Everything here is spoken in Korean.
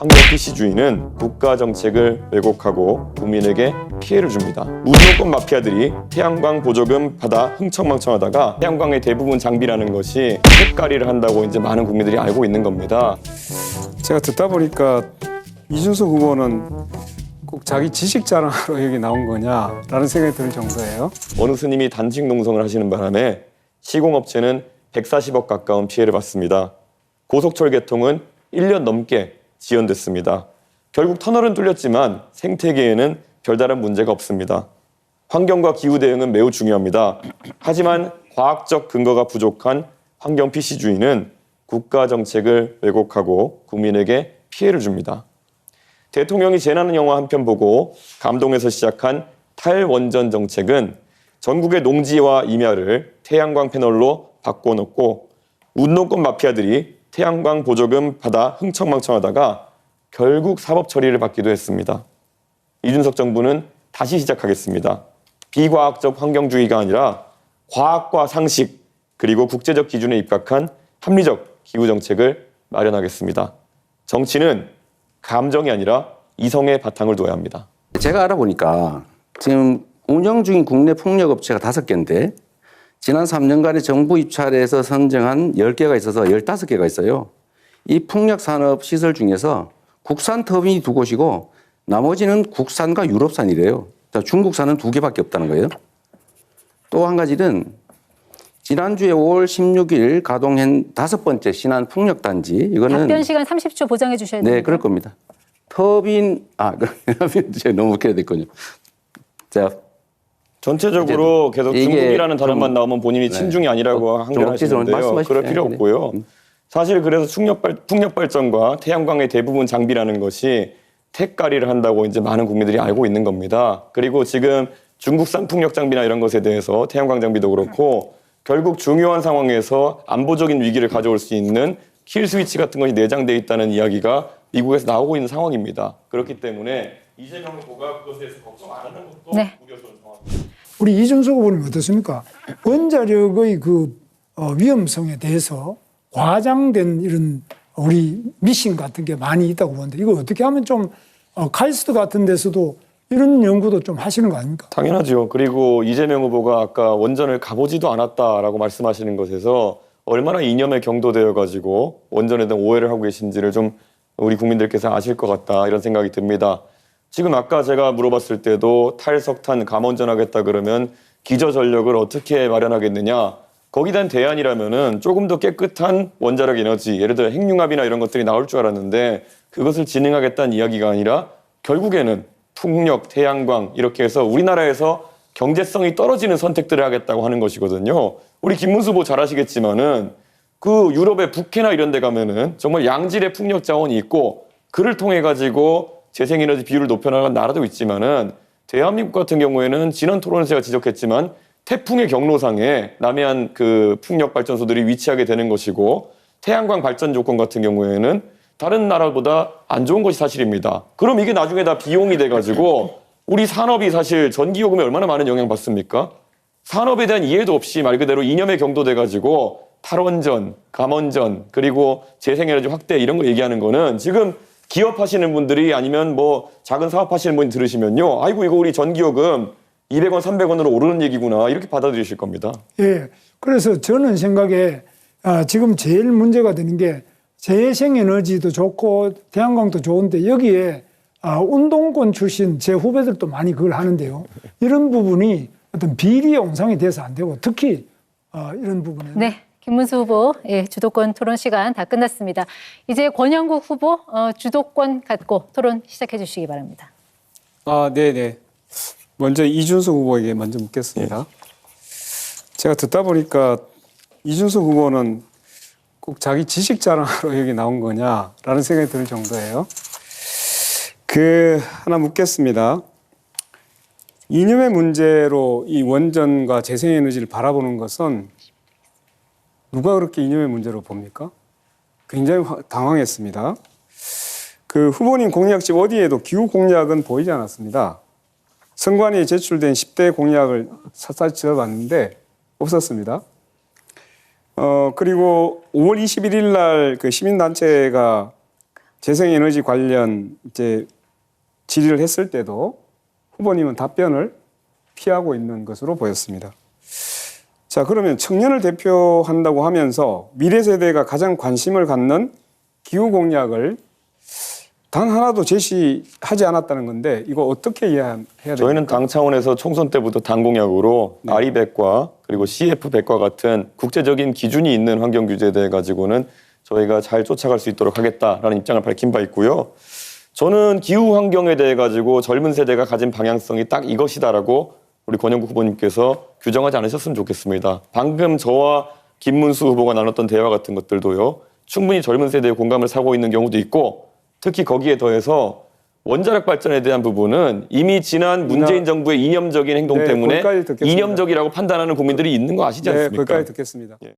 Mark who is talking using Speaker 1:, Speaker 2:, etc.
Speaker 1: 환경 PC주의는 국가 정책을 왜곡하고 국민에게 피해를 줍니다. 무조건 마피아들이 태양광 보조금 받아 흥청망청하다가 태양광의 대부분 장비라는 것이 색깔이를 한다고 이제 많은 국민들이 알고 있는 겁니다.
Speaker 2: 제가 듣다 보니까 이준석 후보는 꼭 자기 지식 자랑하러 여기 나온 거냐라는 생각이 들 정도예요.
Speaker 1: 어느 스님이 단식 농성을 하시는 바람에 시공업체는 140억 가까운 피해를 봤습니다. 고속철 개통은 1년 넘게 지연됐습니다. 결국 터널은 뚫렸지만 생태계에는 별다른 문제가 없습니다. 환경과 기후 대응은 매우 중요합니다. 하지만 과학적 근거가 부족한 환경 PC주의는 국가 정책을 왜곡하고 국민에게 피해를 줍니다. 대통령이 재난 영화 한 편 보고 감동해서 시작한 탈원전 정책은 전국의 농지와 임야를 태양광 패널로 바꿔놓고 운동권 마피아들이 태양광 보조금 받아 흥청망청하다가 결국 사법 처리를 받기도 했습니다. 이준석 정부는 다시 시작하겠습니다. 비과학적 환경주의가 아니라 과학과 상식 그리고 국제적 기준에 입각한 합리적 기후 정책을 마련하겠습니다. 정치는 감정이 아니라 이성의 바탕을 둬야 합니다.
Speaker 3: 제가 알아보니까 지금 운영 중인 국내 풍력업체가 5개인데 지난 3년간의 정부 입찰에서 선정한 10개가 있어서 15개가 있어요. 이 풍력산업 시설 중에서 국산 터빈이 2곳이고 나머지는 국산과 유럽산이래요. 중국산은 2개밖에 없다는 거예요. 또 한 가지는 지난주에 5월 16일 가동한 5번째 신안 풍력단지 이거는
Speaker 4: 답변 시간 30초 보장해 주셔야 됩니다.
Speaker 3: 네, 그럴 겁니다. 터빈 제가 너무 웃겨야 됐군요. 자,
Speaker 1: 전체적으로 계속
Speaker 3: 이게
Speaker 1: 중국이라는 단어만
Speaker 3: 좀-
Speaker 1: 나오면 본인이 친중이 아니라고 항변하시는데요.
Speaker 3: 말씀하십시오.
Speaker 1: 그럴 필요
Speaker 3: 네.
Speaker 1: 없고요. 사실 그래서 풍력 발전과 태양광의 대부분 장비라는 것이 택가리를 한다고 이제 많은 국민들이 알고 있는 겁니다. 그리고 지금 중국산 풍력 장비나 이런 것에 대해서 태양광 장비도 그렇고 결국 중요한 상황에서 안보적인 위기를 가져올 수 있는 킬 스위치 같은 것이 내장돼 있다는 이야기가 미국에서 나오고 있는 상황입니다. 그렇기 때문에 이재명 후보가 그것에 대해서 걱정 안 하는 것도
Speaker 4: 네.
Speaker 1: 우려스러운 상황입니다.
Speaker 5: 우리 이준석 후보님 어떻습니까? 원자력의 그 위험성에 대해서 과장된 이런 우리 미신 같은 게 많이 있다고 보는데 이거 어떻게 하면 좀 카이스트 같은 데서도 이런 연구도 좀 하시는 거 아닙니까?
Speaker 1: 당연하죠. 그리고 이재명 후보가 아까 원전을 가보지도 않았다라고 말씀하시는 것에서 얼마나 이념에 경도되어 가지고 원전에 대한 오해를 하고 계신지를 좀 우리 국민들께서 아실 것 같다 이런 생각이 듭니다. 지금 아까 제가 물어봤을 때도 탈석탄 감원전 하겠다 그러면 기저전력을 어떻게 마련하겠느냐. 거기에 대한 대안이라면은 조금 더 깨끗한 원자력 에너지, 예를 들어 핵융합이나 이런 것들이 나올 줄 알았는데 그것을 진행하겠다는 이야기가 아니라 결국에는 풍력, 태양광 이렇게 해서 우리나라에서 경제성이 떨어지는 선택들을 하겠다고 하는 것이거든요. 우리 김문수 후보 잘 아시겠지만은 그 유럽의 북해나 이런 데 가면은 정말 양질의 풍력 자원이 있고 그를 통해 가지고 재생에너지 비율을 높여나가는 나라도 있지만은 대한민국 같은 경우에는 지난 토론에서 제가 지적했지만 태풍의 경로상에 남해안 그 풍력 발전소들이 위치하게 되는 것이고 태양광 발전 조건 같은 경우에는 다른 나라보다 안 좋은 것이 사실입니다. 그럼 이게 나중에 다 비용이 돼가지고 우리 산업이 사실 전기요금에 얼마나 많은 영향 받습니까? 산업에 대한 이해도 없이 말 그대로 이념에 경도돼가지고 탈원전, 감원전, 그리고 재생에너지 확대 이런 거 얘기하는 거는 지금 기업하시는 분들이 아니면 뭐 작은 사업하시는 분이 들으시면요. 아이고 이거 우리 전기요금 200원, 300원으로 오르는 얘기구나 이렇게 받아들이실 겁니다.
Speaker 5: 예. 그래서 저는 생각에 지금 제일 문제가 되는 게 재생에너지도 좋고 태양광도 좋은데 여기에 운동권 출신 제 후배들도 많이 그걸 하는데요. 이런 부분이 어떤 비리의 온상이 돼서 안 되고 특히 이런 부분에
Speaker 4: 네. 김문수 후보 주도권 토론 시간 다 끝났습니다. 이제 권영국 후보 주도권 갖고 토론 시작해 주시기 바랍니다.
Speaker 2: 네네. 먼저 이준석 후보에게 먼저 묻겠습니다. 제가 듣다 보니까 이준석 후보는 꼭 자기 지식 자랑하러 여기 나온 거냐라는 생각이 들 정도예요. 하나 묻겠습니다. 이념의 문제로 이 원전과 재생에너지를 바라보는 것은 누가 그렇게 이념의 문제로 봅니까? 굉장히 당황했습니다. 후보님 공약집 어디에도 기후 공약은 보이지 않았습니다. 선관위에 제출된 10대 공약을 샅샅이 들어봤는데 없었습니다. 그리고 5월 21일 날 그 시민단체가 재생에너지 관련 이제 질의를 했을 때도 후보님은 답변을 피하고 있는 것으로 보였습니다. 자, 그러면 청년을 대표한다고 하면서 미래 세대가 가장 관심을 갖는 기후 공약을 단 하나도 제시하지 않았다는 건데 이거 어떻게 이해해야 됩니까?
Speaker 1: 저희는 당 차원에서 총선 때부터 당 공약으로 아리백과 그리고 CF백과 같은 국제적인 기준이 있는 환경 규제에 대해 가지고는 저희가 잘 쫓아갈 수 있도록 하겠다라는 입장을 밝힌 바 있고요. 저는 기후 환경에 대해 가지고 젊은 세대가 가진 방향성이 딱 이것이다라고 우리 권영국 후보님께서 규정하지 않으셨으면 좋겠습니다. 방금 저와 김문수 후보가 나눴던 대화 같은 것들도요. 충분히 젊은 세대의 공감을 사고 있는 경우도 있고 특히 거기에 더해서 원자력 발전에 대한 부분은 이미 지난 문재인 정부의 이념적인 행동
Speaker 2: 네,
Speaker 1: 때문에
Speaker 2: 거기까지 듣겠습니다.
Speaker 1: 이념적이라고 판단하는 국민들이 있는 거 아시지
Speaker 2: 네,
Speaker 1: 않습니까?
Speaker 2: 거기까지 듣겠습니다.
Speaker 1: 예.